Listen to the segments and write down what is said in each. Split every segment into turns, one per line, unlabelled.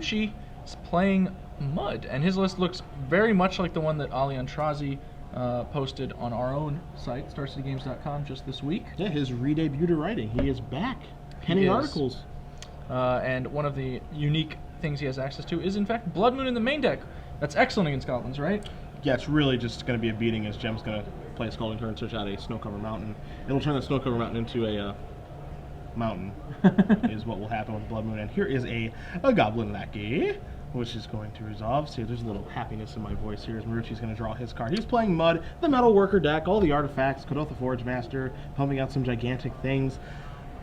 Marucci is playing Mud, and his list looks very much like the one that Ali Antrazi posted on our own site, StarCityGames.com, just this week.
Yeah, his re-debut to writing. He is back, penning articles.
And one of the unique things he has access to is, in fact, Blood Moon in the main deck. That's excellent against goblins, right?
Yeah, it's really just going to be a beating as Jem's going to play a Scalding Turn, search out a Snow-Covered Mountain. It'll turn the Snow-Covered Mountain into a mountain, is what will happen with Blood Moon. And here is a Goblin Lackey, which is going to resolve. See, there's a little happiness in my voice here as Marucci's going to draw his card. He's playing Mud, the Metal Worker deck, all the artifacts, Kodotha Forge Master, pumping out some gigantic things.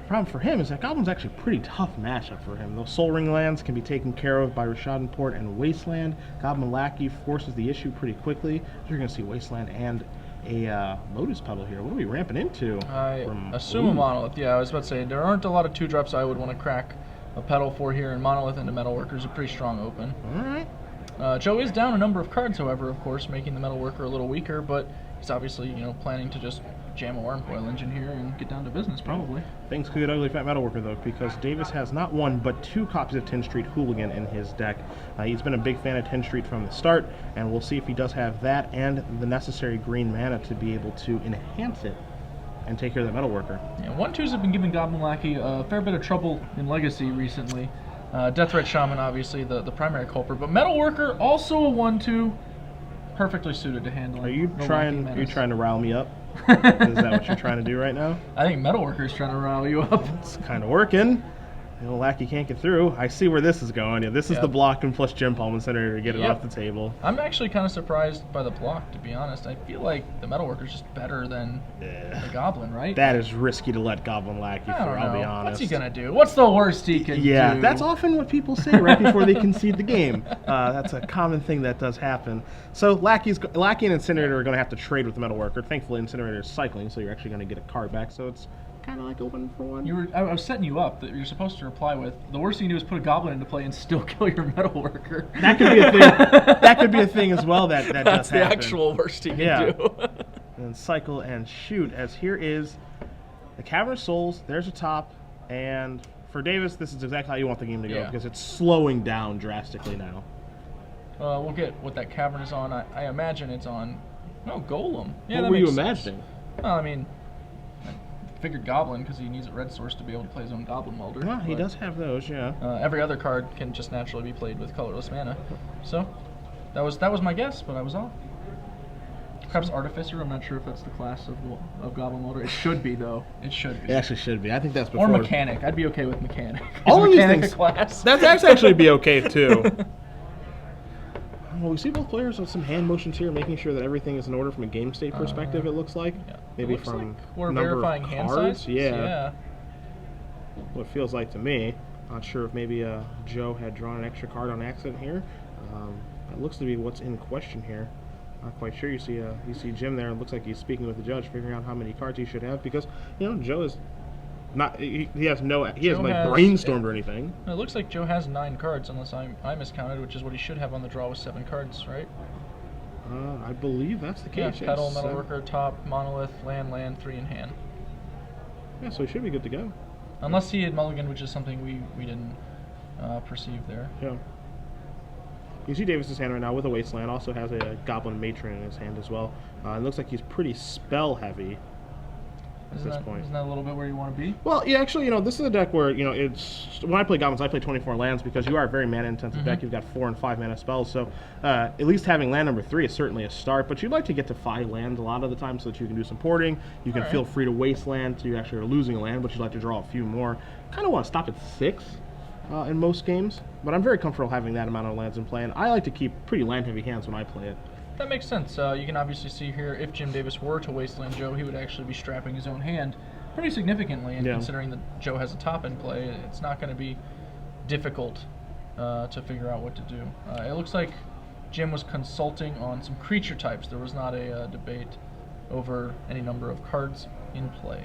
The problem for him is that Goblin's actually a pretty tough matchup for him. Those Soul Ring lands can be taken care of by Rishadan Port and Wasteland. Goblin Lackey forces the issue pretty quickly. You're going to see Wasteland and a Lotus Petal here. What are we ramping into?
I assume a Monolith. Yeah, I was about to say, there aren't a lot of 2-drops I would want to crack a Petal for here, and Monolith into Metal Worker is a pretty strong open.
Alright.
Joe is down a number of cards, however, of course, making the Metal Worker a little weaker, but he's obviously, planning to just jam a Wormcoil Engine here and get down to business, probably.
Things could get ugly for that Metalworker, though, because Davis has not one, but 2 copies of 10th Street Hooligan in his deck. He's been a big fan of 10th Street from the start, and we'll see if he does have that and the necessary green mana to be able to enhance it and take care of the Metalworker.
Yeah, 1-2s have been giving Goblin Lackey a fair bit of trouble in Legacy recently. Death Threat Shaman, obviously, the primary culprit, but Metalworker, also a 1-2, perfectly suited to handling.
Are you trying to rile me up? Is that what you're trying to do right now?
I think Metalworker's trying to rile you up.
It's kind of working. The Lackey can't get through. I see where this is going. Yeah, this is the block and plus Gem Palm Incinerator to get it off the table.
I'm actually kind of surprised by the block, to be honest. I feel like the Metalworker's just better than the Goblin, right?
That is risky to let Goblin Lackey through, I'll be honest.
What's he going to do? What's the worst he can do?
Yeah, that's often what people say right before they concede the game. That's a common thing that does happen. So Lackey and Incinerator are going to have to trade with the Metalworker. Thankfully, Incinerator is cycling, so you're actually going to get a card back. So it's kind of like a 1-for-1.
I was setting you up that you're supposed to reply with, the worst thing you do is put a Goblin into play and still kill your Metalworker.
That could be a thing. That could be a thing as well. That does happen.
That's the actual worst he can do.
And cycle and shoot. As here is the Cavernous Souls. There's a top, and for Davis, this is exactly how you want the game to go because it's slowing down drastically now.
We'll get what that cavern is on. I imagine it's on. No, Golem. Yeah,
what were you imagining?
Well, I mean, I figured Goblin because he needs a red source to be able to play his own Goblin Welder.
Well, he does have those, yeah.
Every other card can just naturally be played with colorless mana. So that was my guess, but I was off. Perhaps Artificer. I'm not sure if that's the class of Goblin Welder. It should be, though. It should be.
It actually should be. I think that's before.
Or Mechanic. I'd be okay with Mechanic.
All of these things.
Class.
That's actually be okay too. Well, we see both players with some hand motions here, making sure that everything is in order from a game state perspective. It looks like maybe
looks
from
like we're
number
verifying
of
hand
cards.
size.
Yeah. What it feels like to me. Not sure if maybe Joe had drawn an extra card on accident here. It looks to be what's in question here. Not quite sure. You see Jim there. It looks like he's speaking with the judge, figuring out how many cards he should have because Joe is not. He hasn't brainstormed or anything.
It looks like Joe has 9 cards, unless I miscounted, which is what he should have on the draw with 7 cards, right?
I believe that's the case.
Yeah, Petal, Metalworker, top, Monolith, land, 3 in hand.
Yeah, so he should be good to go.
Unless he had mulliganed, which is something we didn't perceive there.
Yeah. You see Davis's hand right now with a Wasteland. Also has a Goblin Matron in his hand as well. It looks like he's pretty spell heavy at this point.
Isn't that a little bit where you want to be?
Well, yeah, actually, this is a deck where, it's when I play Goblins, I play 24 lands because you are a very mana-intensive deck. You've got 4 and 5 mana spells, so at least having land number 3 is certainly a start, but you'd like to get to 5 lands a lot of the time so that you can do some porting. You can feel free to Wasteland, so you actually are losing a land, but you'd like to draw a few more. Kind of want to stop at 6 in most games, but I'm very comfortable having that amount of lands in play, and I like to keep pretty land-heavy hands when I play it.
That makes sense. You can obviously see here, if Jim Davis were to Wasteland Joe, he would actually be strapping his own hand pretty significantly, and considering that Joe has a top in play, it's not going to be difficult to figure out what to do. It looks like Jim was consulting on some creature types. There was not a debate over any number of cards in play.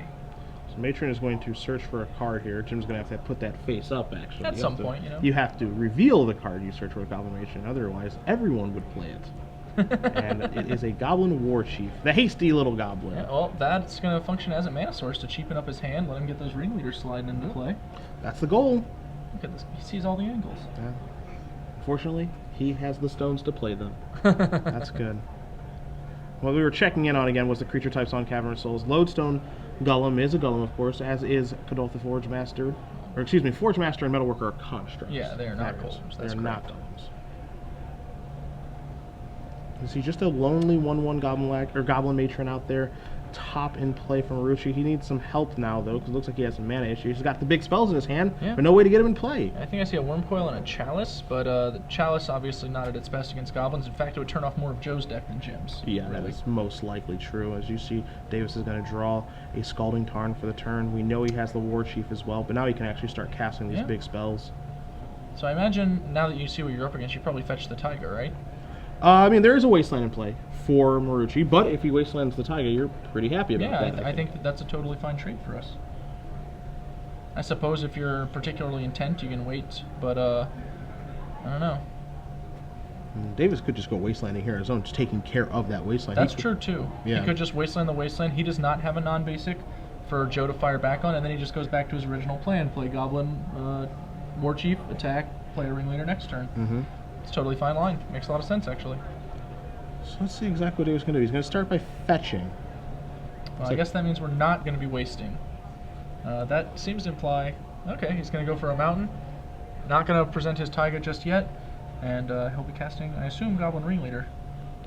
So Matron is going to search for a card here. Jim's going to have to put that face up, actually.
At some point,
You have to reveal the card you search for a Goblin Matron, otherwise everyone would play it. And it is a Goblin War Chief, the hasty little goblin.
Yeah, well, that's going to function as a mana source to cheapen up his hand, let him get those ringleaders sliding into play.
That's the goal.
Look at this. He sees all the angles.
Yeah. Fortunately, he has the stones to play them. That's good. What we were checking in on again was the creature types on Cavern of Souls. Lodestone Golem is a golem, of course, as is Kadoltha Forge Master. Or excuse me, Forge Master and Metalworker are constructs.
Yeah, they are not golems. That's
They're not
correct.
golems. You see just a lonely 1/1 Goblin Matron out there. Top in play from Marucci. He needs some help now, though, because it looks like he has some mana issues. He's got the big spells in his hand,
yeah,
but no way to get him in play.
I think I see a Worm Coil and a Chalice, but the Chalice obviously not at its best against Goblins. In fact, it would turn off more of Joe's deck than Jim's.
Yeah, really. That is most likely true. As you see, Davis is going to draw a Scalding Tarn for the turn. We know he has the War Chief as well, but now he can actually start casting these big spells.
So I imagine, now that you see what you're up against, you probably fetch the Tiger, right?
I mean, there is a Wasteland in play for Marucci, but if he Wastelands the Tiger, you're pretty happy about that.
Yeah, I think that's a totally fine trade for us. I suppose if you're particularly intent, you can wait, but I don't know.
Davis could just go Wastelanding here on his own, just taking care of that Wasteland.
That's true, too.
Yeah.
He could just Wasteland the Wasteland. He does not have a non-basic for Joe to fire back on, and then he just goes back to his original plan. Play Goblin, War Chief, attack, play a Ringleader next turn.
Mm-hmm.
It's a totally fine line. Makes a lot of sense, actually.
So let's see exactly what Davis is going to do. He's going to start by fetching.
Well, I guess that means we're not going to be wasting. That seems to imply, okay, he's going to go for a mountain. Not going to present his Taiga just yet. And he'll be casting, I assume, Goblin Ringleader,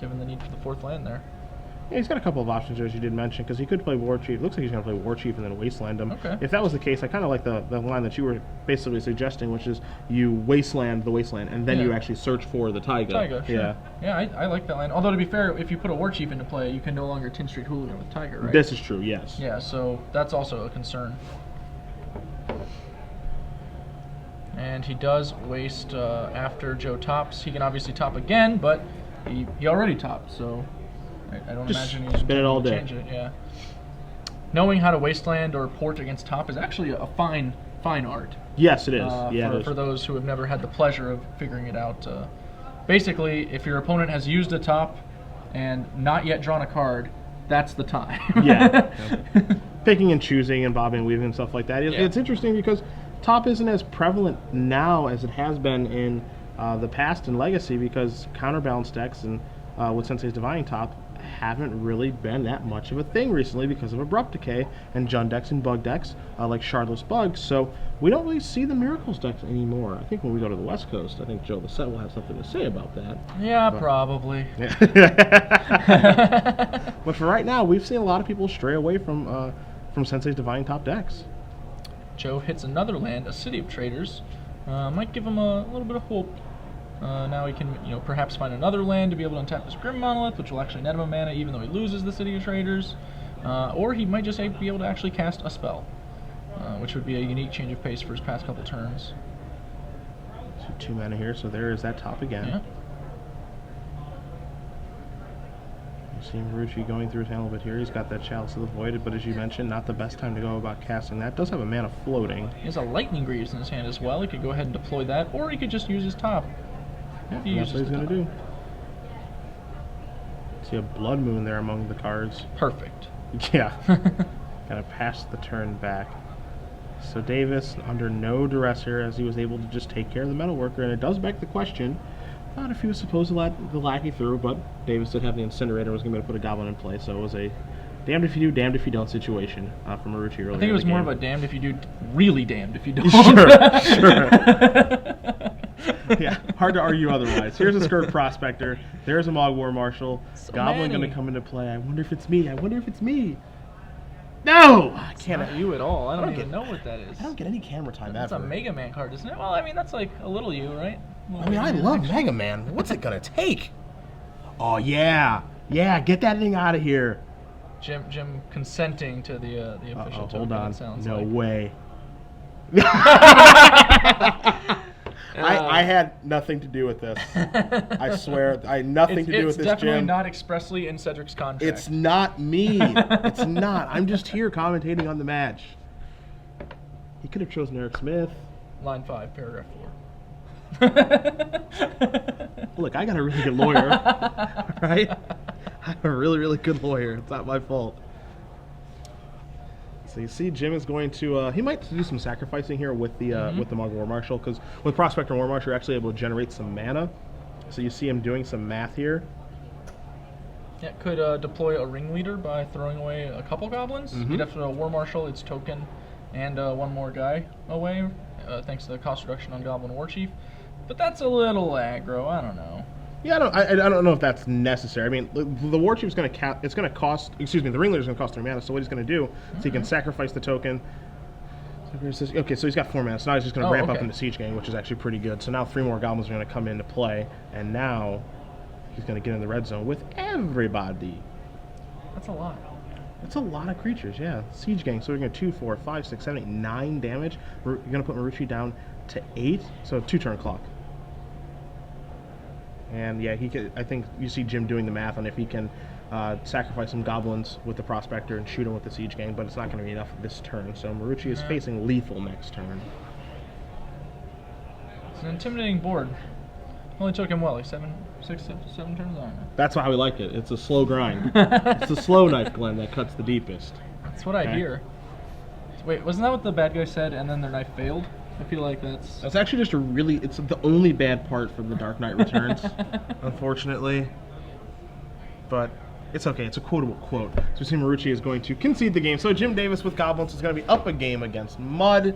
given the need for the 4th land there.
Yeah, he's got a couple of options there, as you did mention, because he could play War Chief. Looks like he's going to play War Chief and then Wasteland him.
Okay.
If that was the case, I kind of like the line that you were basically suggesting, which is you Wasteland the Wasteland, and then you actually search for the Taiga.
Taiga, sure.
Yeah.
Yeah, I like that line. Although, to be fair, if you put a War Chief into play, you can no longer Tin Street Hooligan with Tiger, right?
This is true, yes.
Yeah, so that's also a concern. And he does waste after Joe tops. He can obviously top again, but he already topped, so I don't imagine he's
spin it all day.
Change it. Yeah. Knowing how to Wasteland or port against top is actually a fine art.
Yes, it is.
For those who have never had the pleasure of figuring it out. Basically, if your opponent has used a top and not yet drawn a card, that's the time.
Yeah. Picking and choosing and bobbing and weaving and stuff like that. It's interesting because top isn't as prevalent now as it has been in the past in Legacy, because counterbalance decks and with Sensei's Divine Top haven't really been that much of a thing recently because of Abrupt Decay and Jund decks and Bug decks like Shardless Bugs. So we don't really see the Miracles decks anymore. I think when we go to the West Coast, I think Joe the Set will have something to say about that.
Yeah, probably.
Yeah. But for right now, we've seen a lot of people stray away from Sensei's Divine Top decks.
Joe hits another land, a City of Traders. Might give him a little bit of hope. Now he can, perhaps find another land to be able to untap his Grim Monolith, which will actually net him a mana even though he loses the City of Traders. Or he might just be able to actually cast a spell, which would be a unique change of pace for his past couple turns.
So 2 mana here, so there is that top again.
Yeah.
You see Marucci going through his hand a little bit here. He's got that Chalice of the Void, but as you mentioned, not the best time to go about casting that. Does have a mana floating.
He has a Lightning Greaves in his hand as well. He could go ahead and deploy that, or he could just use his top.
Yeah, that's what he's going to do. See a Blood Moon there among the cards.
Perfect.
Yeah. Gotta pass the turn back. So Davis, under no duress here, as he was able to just take care of the Metalworker, and it does beg the question, not if he was supposed to let the Lackey through, but Davis did have the Incinerator, was going to be able to put a Goblin in play, so it was a damned if you do, damned if you don't situation for Marucci earlier.
I think it was more of a damned if you do, really damned if you don't.
Sure. Yeah, hard to argue otherwise. Here's a Skirt Prospector. There's a Mogwar Marshal.
So
Goblin
many.
going to come into play. I wonder if it's me. No! I can't.
Not you at all. I don't even know what that is.
I don't get any camera time
That's
ever.
a Mega Man card, isn't it? Well, I mean, that's like a little you, right?
I love Mega Man. What's it going to take? Oh, yeah. Yeah, get that thing out of here.
Jim consenting to the official token.
Hold on.
It sounds
No
like.
way. I had nothing to do with this. I swear, I had nothing to do with this, Jim.
It's definitely not expressly in Cedric's contract.
It's not me. It's not. I'm just here commentating on the match. He could have chosen Eric Smith.
Line 5, paragraph 4.
Look, I got a really good lawyer. Right? I'm a really, really good lawyer. It's not my fault. So you see, Jim is going to. He might do some sacrificing here with the Muggle War Marshal, because with Prospector and War Marshal, you're actually able to generate some mana. So you see him doing some math here.
Yeah, could deploy a ringleader by throwing away a couple goblins. You'd have to throw a War Marshal, its token, and one more guy away, thanks to the cost reduction on Goblin War Chief. But that's a little aggro. I don't know. Yeah,
I don't know if that's necessary. I mean, the War Chief's going to it's going to cost. Excuse me, the ringleader's going to cost 3 mana. So what he's going to do is he can sacrifice the token. Okay, so he's got 4 mana. So now he's just going to ramp up into Siege Gang, which is actually pretty good. So now 3 more goblins are going to come into play, and now he's going to get in the red zone with everybody.
That's a lot.
That's a lot of creatures, yeah. Siege Gang. So we're going to 2, 4, 5, 6, 7, 8, 9 damage. You're going to put Marucci down to 8. So 2-turn clock. And yeah, I think you see Jim doing the math on if he can sacrifice some goblins with the Prospector and shoot him with the Siege Gang, but it's not going to be enough this turn. So Marucci is facing lethal next turn.
It's an intimidating board. Only took him, what, like 7 turns? I don't know.
That's how we like it. It's a slow grind. It's the slow knife, Glenn, that cuts the deepest.
That's what I hear. Wait, wasn't that what the bad guy said and then their knife failed? I feel like that's
actually just it's the only bad part from The Dark Knight Returns, unfortunately. But it's okay, it's a quotable quote. So we see Marucci is going to concede the game. So Jim Davis with Goblins is going to be up a game against Mud.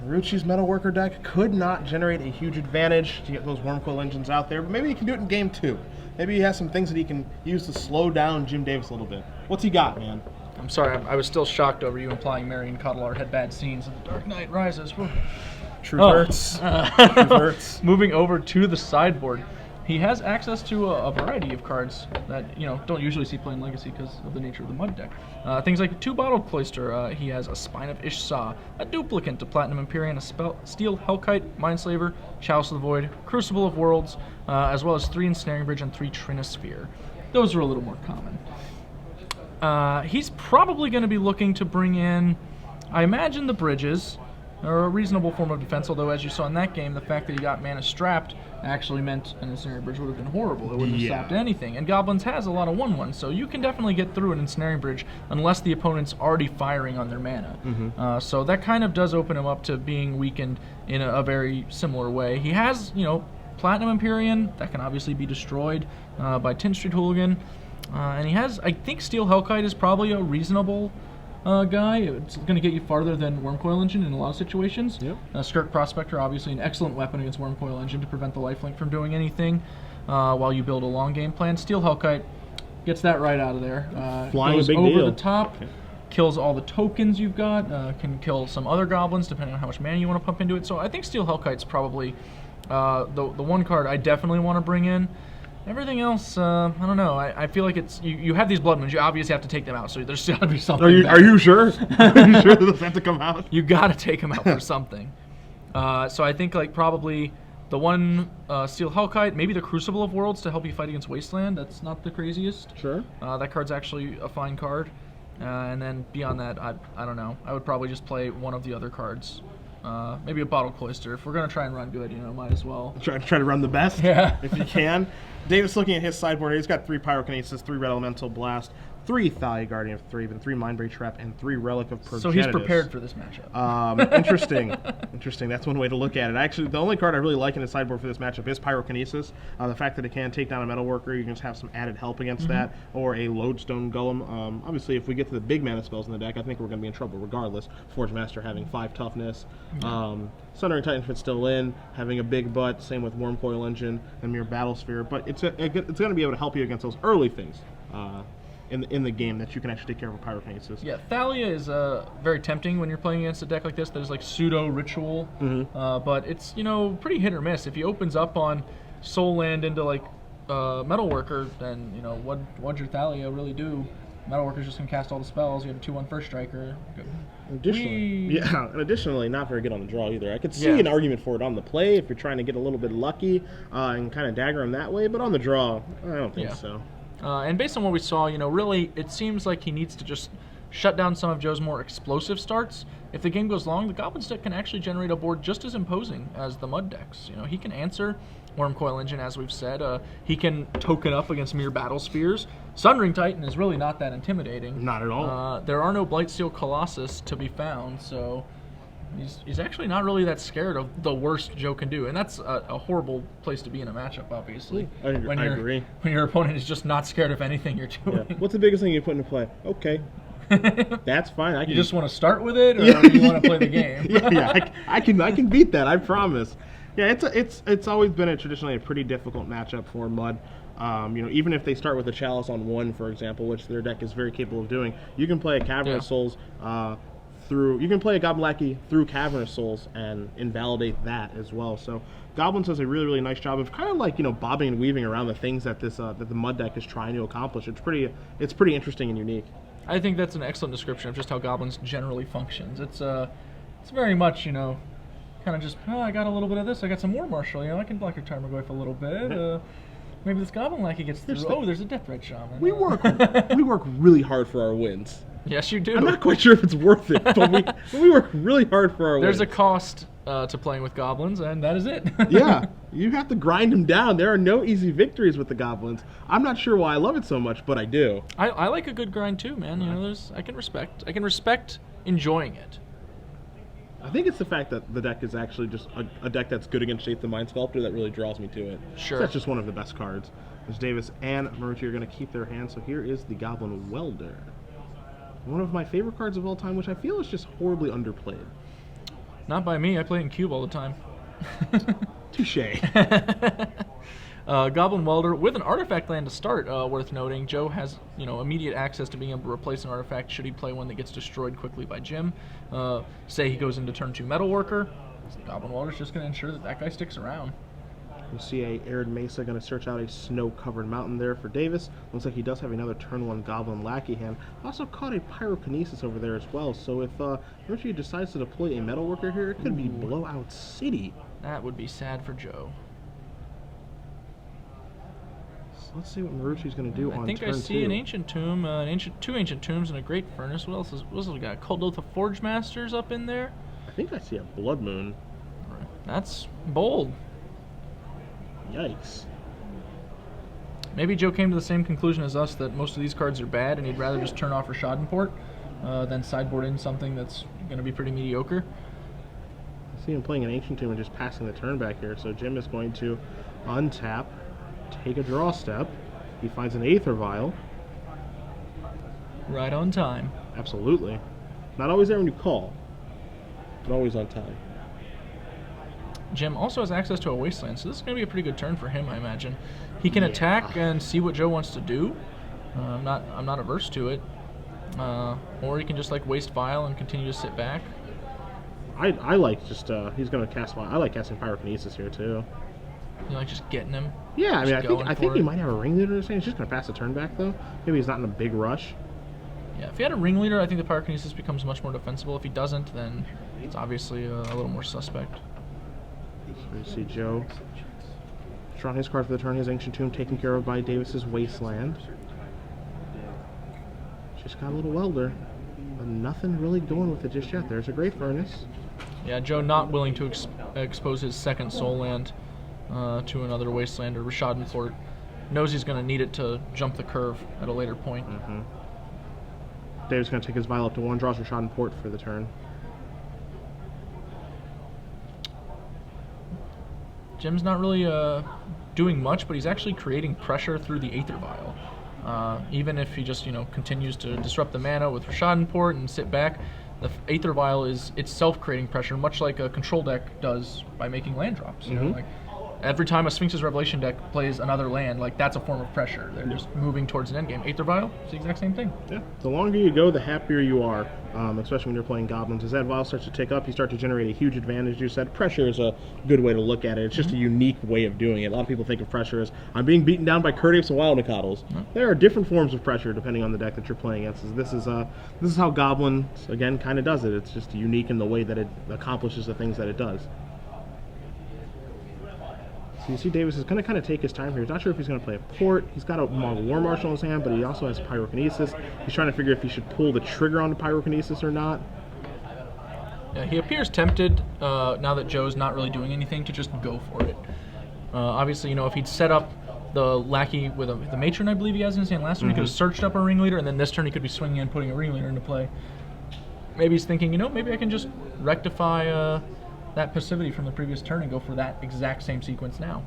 Marucci's Metalworker deck could not generate a huge advantage to get those Wormcoil engines out there, but maybe he can do it in game 2. Maybe he has some things that he can use to slow down Jim Davis a little bit. What's he got, man?
I'm sorry, I was still shocked over you implying Marion Cotillard had bad scenes in The Dark Knight Rises.
Truth hurts. Truth hurts.
Moving over to the sideboard, he has access to a variety of cards that don't usually see play in Legacy because of the nature of the Mud deck. Things like 2 Bottled Cloister. He has a Spine of Ishsaw, a duplicate to Platinum Empyrean, a Steel Hellkite, Mindslaver, Chalice of the Void, Crucible of Worlds, as well as 3 Ensnaring Bridge and 3 Trinisphere. Those are a little more common. He's probably going to be looking to bring in, I imagine, the bridges, or a reasonable form of defense, although as you saw in that game, the fact that he got mana strapped actually meant an Ensnaring Bridge would have been horrible. It wouldn't have stopped anything. And Goblins has a lot of 1/1, so you can definitely get through an Ensnaring Bridge unless the opponent's already firing on their mana. So that kind of does open him up to being weakened in a very similar way. He has, Platinum Empyrean, that can obviously be destroyed by Tin Street Hooligan. And he has, I think Steel Hellkite is probably a reasonable guy. It's going to get you farther than Wormcoil Engine in a lot of situations. Skirk Prospector, obviously an excellent weapon against Wormcoil Engine to prevent the lifelink from doing anything while you build a long game plan. Steel Hellkite gets that right out of there.
Flying
goes
big
over
deal.
the top, kills all the tokens you've got, can kill some other goblins depending on how much mana you want to pump into it. So I think Steel Hellkite's probably the one card I definitely want to bring in. Everything else, I don't know. I feel like it's you have these blood moons. You obviously have to take them out. So there's got to be something.
Are you sure? Are you sure that those have to come out?
You got to take them out for something. So I think probably the one Steel Hellkite, maybe the Crucible of Worlds to help you fight against Wasteland. That's not the craziest.
Sure.
That card's actually a fine card. And then beyond that, I don't know. I would probably just play one of the other cards. Maybe a Bottled Cloister. If we're gonna try and run good, might as well.
Try to run the best.
Yeah.
If you can. Davis looking at his sideboard. He's got 3 Pyrokinesis, 3 Red Elemental Blast, 3 Thalia Guardian of Thraben, 3 Mindbreak Trap, and 3 Relic of Progenitus.
So he's prepared for this matchup.
Interesting. That's one way to look at it. Actually, the only card I really like in his sideboard for this matchup is Pyrokinesis. The fact that it can take down a Metalworker, you can just have some added help against that, or a Lodestone Golem. Obviously, if we get to the big mana spells in the deck, I think we're going to be in trouble regardless. Forge Master having 5 toughness. Sundering Titan fits still in, having a big butt, same with Wormcoil Engine and Mere Battlesphere, but it's going to be able to help you against those early things in the game that you can actually take care of with Pyrokinesis.
Yeah, Thalia is very tempting when you're playing against a deck like this. There's pseudo-ritual, but it's pretty hit or miss. If he opens up on Soul Land into Metalworker, then what'd your Thalia really do? Metalworker's just going to cast all the spells. You have a 2/1 First Striker.
Additionally, not very good on the draw either. I could see an argument for it on the play if you're trying to get a little bit lucky and kind of dagger him that way, but on the draw, I don't think so.
And based on what we saw, really, it seems like he needs to just shut down some of Joe's more explosive starts. If the game goes long, the Goblins deck can actually generate a board just as imposing as the Mud decks. You know, he can answer Worm Coil Engine, as we've said. He can token up against mere Battle Spheres. Sunring Titan is really not that intimidating.
Not at all.
There are no Blightsteel Colossus to be found, so he's actually not really that scared of the worst Joe can do. And that's a horrible place to be in a matchup, obviously.
I agree.
When your opponent is just not scared of anything you're doing.
Yeah. What's the biggest thing you put into play? Okay. That's fine.
You just want to start with it, or you want to play the game?
I can beat that. I promise. Yeah, it's always been traditionally a pretty difficult matchup for Mud. You know, even if they start with a Chalice on 1, for example, which their deck is very capable of doing, you can play a Cavernous Souls you can play a Goblin Lackey through Cavernous Souls and invalidate that as well. So Goblins does a really, really nice job of kind of like, you know, bobbing and weaving around the things that that the Mud deck is trying to accomplish. It's pretty interesting and unique.
I think that's an excellent description of just how Goblins generally functions. It's very much, you know, kind of just, I got a little bit of this, I got some more Marshall, you know, I can block your Tarmogoyf a little bit. Maybe this Goblin Lackey gets through. There's a Deathred Shaman.
We work really hard for our wins.
Yes, you do.
I'm not quite sure if it's worth it, but we work really hard for our wins.
There's a cost to playing with Goblins, and that is it.
Yeah, you have to grind them down. There are no easy victories with the Goblins. I'm not sure why I love it so much, but I do.
I like a good grind too, man. You know, I can respect enjoying it.
I think it's the fact that the deck is actually just a deck that's good against Shape the Mind Sculptor that really draws me to it.
Sure.
So that's just one of the best cards. As Davis and Marucci are going to keep their hands, so here is the Goblin Welder. One of my favorite cards of all time, which I feel is just horribly underplayed.
Not by me. I play it in Cube all the time.
Touché.
Goblin Welder with an artifact land to start, worth noting. Joe has, you know, immediate access to being able to replace an artifact should he play one that gets destroyed quickly by Jim. Say he goes into turn 2 Metalworker. Goblin Welder's just going to ensure that guy sticks around.
You see a Arid Mesa going to search out a snow-covered mountain there for Davis. Looks like he does have another turn 1 Goblin Lackey hand. Also caught a Pyrokinesis over there as well. So if Marucci decides to deploy a Metalworker here, it could be Blowout City.
That would be sad for Joe.
So let's see what Marucci's going to do on turn 2.
I think I see an Ancient Tomb, two Ancient Tombs, and a Great Furnace. What else we got? Cold Oath of Forge Masters up in there?
I think I see a Blood Moon.
That's bold.
Yikes.
Maybe Joe came to the same conclusion as us that most of these cards are bad and he'd rather just turn off Rishadenport than sideboard in something that's going to be pretty mediocre.
I see him playing an Ancient Tomb and just passing the turn back here. So Jim is going to untap, take a draw step. He finds an Aether Vial.
Right on time.
Absolutely. Not always there when you call, but always on time.
Jim also has access to a Wasteland, so this is going to be a pretty good turn for him, I imagine. He can attack and see what Joe wants to do. I'm not averse to it. Or he can just like waste Vial and continue to sit back.
I like just he's going to cast Vial. I like casting Pyrokinesis here too.
You like just getting him?
Yeah, I mean I think he might have a Ringleader or something. He's just going to pass the turn back though. Maybe he's not in a big rush.
Yeah, if he had a Ringleader, I think the Pyrokinesis becomes much more defensible. If he doesn't, then it's obviously a little more suspect.
So you see Joe drawing his card for the turn, his Ancient Tomb taken care of by Davis's Wasteland. Just got a little Welder, but nothing really going with it just yet. There's a Great Furnace.
Yeah, Joe not willing to expose his second Soul Land to another Wasteland or Rishadenport. Knows he's going to need it to jump the curve at a later point.
Davis going to take his Vial up to 1, draws Rishadenport for the turn.
Jim's not really doing much, but he's actually creating pressure through the Aether Vial. Even if he just, you know, continues to disrupt the mana with Rishadenport and sit back, the Aether Vial is itself creating pressure, much like a control deck does by making land drops. You know, like every time a Sphinx's Revelation deck plays another land, like that's a form of pressure. They're just moving towards an endgame. Aether Vial, it's the exact same thing.
Yeah, the longer you go, the happier you are, especially when you're playing Goblins. As that Vial starts to tick up, you start to generate a huge advantage. You said pressure is a good way to look at it. It's just a unique way of doing it. A lot of people think of pressure as, I'm being beaten down by Curdius and Wild Nicoddles. There are different forms of pressure depending on the deck that you're playing against. This is how Goblins, again, kind of does it. It's just unique in the way that it accomplishes the things that it does. So you see Davis is going to kind of take his time here. He's not sure if he's going to play a port. He's got a War Marshal in his hand, but he also has Pyrokinesis. He's trying to figure if he should pull the trigger on the Pyrokinesis or not.
Yeah, he appears tempted now that Joe's not really doing anything to just go for it. Obviously, you know, if he'd set up the Lackey with the Matron, I believe he has in his hand last turn, he could have searched up a Ringleader, and then this turn he could be swinging and putting a Ringleader into play. Maybe he's thinking, you know, maybe I can just rectify that passivity from the previous turn and go for that exact same sequence now.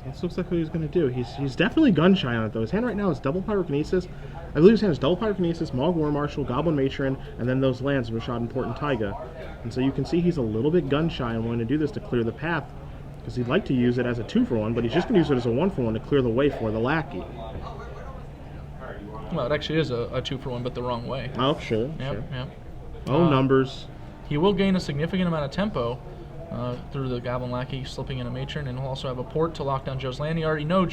This looks like what he's going to do. He's definitely gun-shy on it, though. His hand right now is double Pyrokinesis. I believe his hand is double Pyrokinesis, Mogg War Marshal, Goblin Matron, and then those lands, Rashad and Port and Taiga. And so you can see he's a little bit gun-shy and wanting to do this to clear the path, because he'd like to use it as a 2-for-1, but he's just going to use it as a 1-for-1 to clear the way for the Lackey.
Well, it actually is a 2-for-1, but the wrong way.
Oh, sure.
Yep.
Oh, numbers.
He will gain a significant amount of tempo through the Goblin Lackey slipping in a Matron, and he'll also have a port to lock down Joe's land. He already knows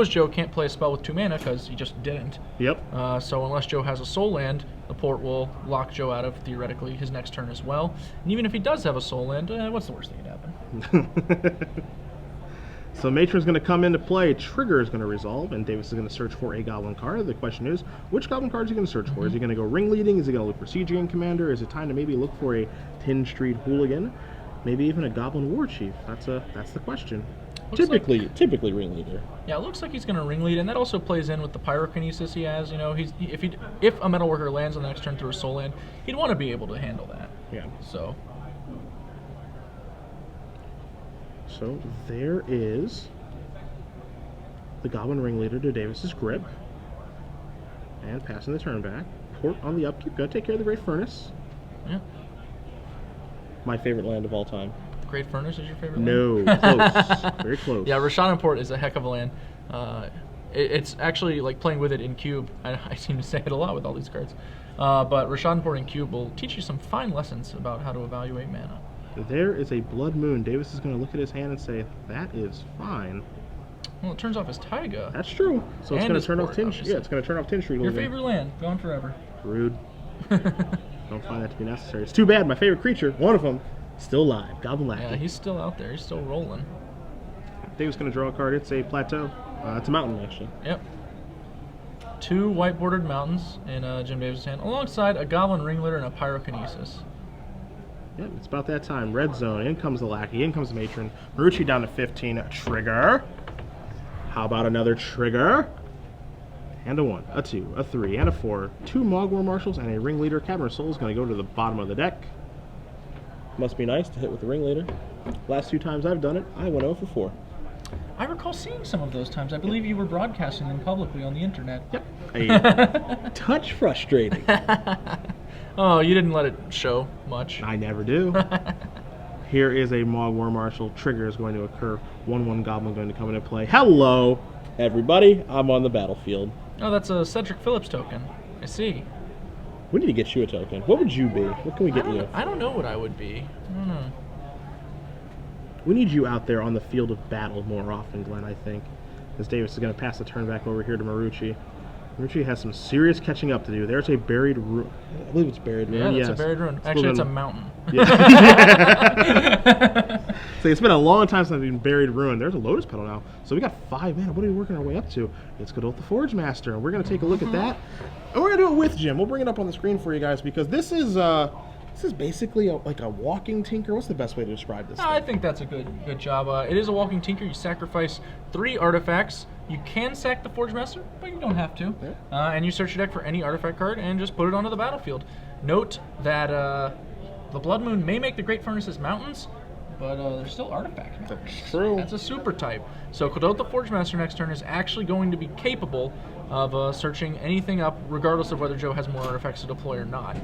Joe can't play a spell with 2 mana because he just didn't.
Yep.
So unless Joe has a soul land, the port will lock Joe out of, theoretically, his next turn as well. And even if he does have a soul land, what's the worst thing that could happen?
So Matron's going to come into play, Trigger is going to resolve, and Davis is going to search for a Goblin card. The question is, which Goblin card is he going to search for? Is he going to go Ringleading? Is he going to look for Siege Gang Commander? Is it time to maybe look for a Tin Street Hooligan? Maybe even a Goblin War Chief? That's the question. Typically Ringleader.
Yeah, it looks like he's going to Ringlead, and that also plays in with the Pyrokinesis he has. You know, if a Metalworker lands on the next turn through a soul land, he'd want to be able to handle that.
Yeah. So there is the Goblin Ringleader to Davis's grip. And passing the turn back. Port on the upkeep. Gonna take care of the Great Furnace.
Yeah.
My favorite land of all time.
Great Furnace is your favorite
land? No, close. Very close.
Yeah, Rashadan Port is a heck of a land. It's actually like playing with it in Cube. I seem to say it a lot with all these cards. But Rashadan Port in Cube will teach you some fine lessons about how to evaluate mana.
There is a Blood Moon. Davis is going to look at his hand and say, that is fine.
Well, it turns off his Taiga.
That's true. So it's going to turn off Tin.
Yeah,
it's going to turn off Tin Street.
Your favorite land, gone forever.
Rude. Don't find that to be necessary. It's too bad. My favorite creature, one of them, still alive. Goblin Lackey.
Yeah, he's still out there. He's still rolling.
Davis going to draw a card. It's a Plateau. It's a mountain, actually.
Yep. 2 white bordered mountains in Jim Davis' hand, alongside a Goblin Ringleader and a Pyrokinesis.
Yep, it's about that time. Red zone. In comes the Lackey. In comes the Matron. Marucci down to 15. Trigger. How about another trigger? And a 1, a 2, a 3, and a 4. 2 Mogg War Marshals and a Ringleader. Cavern Soul is going to go to the bottom of the deck. Must be nice to hit with the Ringleader. Last 2 times I've done it, I went 0 for 4.
I recall seeing some of those times. I believe you were broadcasting them publicly on the internet.
Yep. A touch frustrating.
Oh, you didn't let it show much.
I never do. Here is a Mogg War Marshal. Trigger is going to occur. 1/1 Goblin going to come into play. Hello, everybody. I'm on the battlefield.
Oh, that's a Cedric Phillips token. I see.
We need to get you a token. What would you be? What can we get you?
I don't know what I would be. I don't know.
We need you out there on the field of battle more often, Glenn, I think. As Davis is going to pass the turn back over here to Marucci. Marucci has some serious catching up to do. There's a buried ruin. I believe it's buried ruin.
Yeah, it's a buried ruin. Actually, it's a mountain.
Yeah. So it's been a long time since I've been buried ruin. There's a Lotus Petal now. So we got 5 mana. What are we working our way up to? It's Godot the Forge Master. And we're going to take a look at that. And we're going to do it with Jim. We'll bring it up on the screen for you guys because this is basically like a walking tinker. What's the best way to describe this?
I think that's a good job. It is a walking tinker. You sacrifice 3 artifacts. You can sack the Forge Master, but you don't have to. Yeah. And you search your deck for any artifact card and just put it onto the battlefield. Note that the Blood Moon may make the Great Furnaces mountains, but they're still artifacts.
That's true.
That's a super type. So Godot the Forge Master next turn is actually going to be capable of searching anything up, regardless of whether Joe has more artifacts to deploy or not.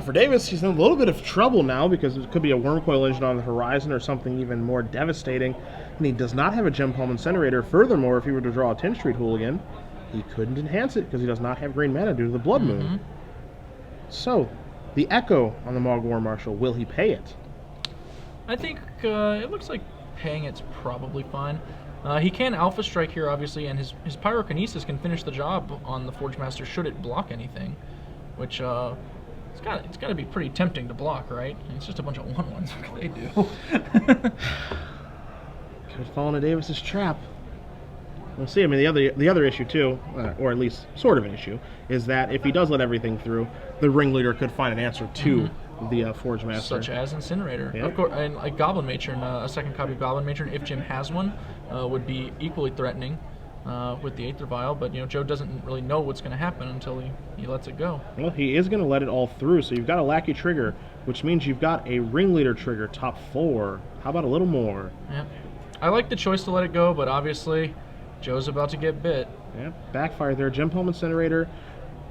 For Davis, he's in a little bit of trouble now because it could be a Wormcoil Engine on the horizon or something even more devastating. And he does not have a Gem Palm Incinerator. Furthermore, if he were to draw a 10 Street Hooligan, he couldn't enhance it because he does not have green mana due to the Blood Moon. So, the Echo on the Mogg War Marshal, will he pay it?
I think it looks like paying it's probably fine. He can Alpha Strike here, obviously, and his Pyrokinesis can finish the job on the Forge Master should it block anything, which it's got to be pretty tempting to block, right? It's just a bunch of 1/1s. What can they do?
could fall into Davis's trap. We'll see. I mean, the other issue too, or at least sort of an issue, is that if he does let everything through, the ringleader could find an answer to the Forge Master,
such as Incinerator.
Yep.
Of course, and like Goblin Matron, a second copy of Goblin Matron, if Jim has one, would be equally threatening with the Aether Vial. But Joe doesn't really know what's going to happen until he lets it go.
Well, he is going to let it all through. So you've got a Lackey trigger, which means you've got a ringleader trigger, top 4. How about a little more?
Yeah, I like the choice to let it go, but obviously Joe's about to get bit.
Yeah, backfire there. Gem Palm Incinerator,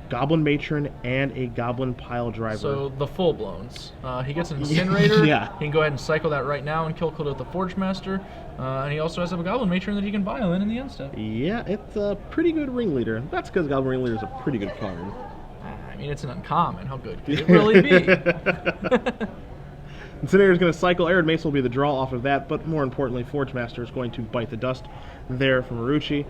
Goblin Matron, and a Goblin Pile Driver.
So the full blowns. He gets an Incinerator.
Yeah.
He can go ahead and cycle that right now and kill Clodo with the Forge Master. And he also has a Goblin Matron that he can violin in the end step.
Yeah, it's a pretty good ringleader. That's because Goblin Ringleader is a pretty good card.
I mean, it's an uncommon. How good could it really be?
Incinerator's going to cycle. Arid Mace will be the draw off of that, but more importantly, Forge Master is going to bite the dust there from Marucci,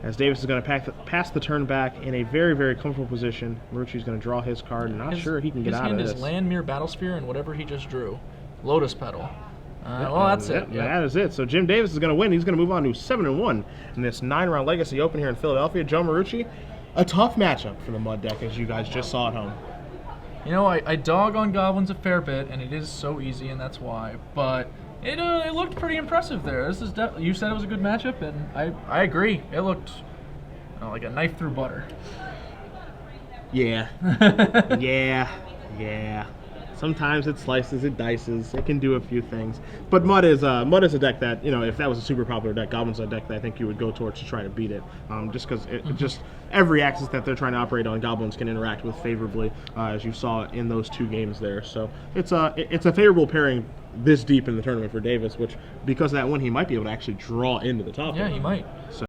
as Davis is going to pass the turn back in a very, very comfortable position. Marucci's going to draw his card, and not sure he can get out of this.
His hand is Land, Mirror, Battlesphere, and whatever he just drew. Lotus Petal. Well, that's it.
Yeah. That is it. So Jim Davis is going to win. He's going to move on to 7-1 in this 9-round Legacy Open here in Philadelphia. Joe Marucci, a tough matchup for the Mud deck, as you guys just saw at home.
I dog on Goblins a fair bit, and it is so easy, and that's why. But it looked pretty impressive there. This is you said it was a good matchup, and I agree. It looked like a knife through butter.
Yeah. yeah. Sometimes it slices, it dices, it can do a few things. But Mud is a deck that, if that was a super popular deck, Goblin's a deck that I think you would go towards to try to beat it. Just because just every axis that they're trying to operate on, Goblins can interact with favorably, as you saw in those 2 games there. So it's a favorable pairing this deep in the tournament for Davis, which because of that win, he might be able to actually draw into the top.
Yeah, he might.
So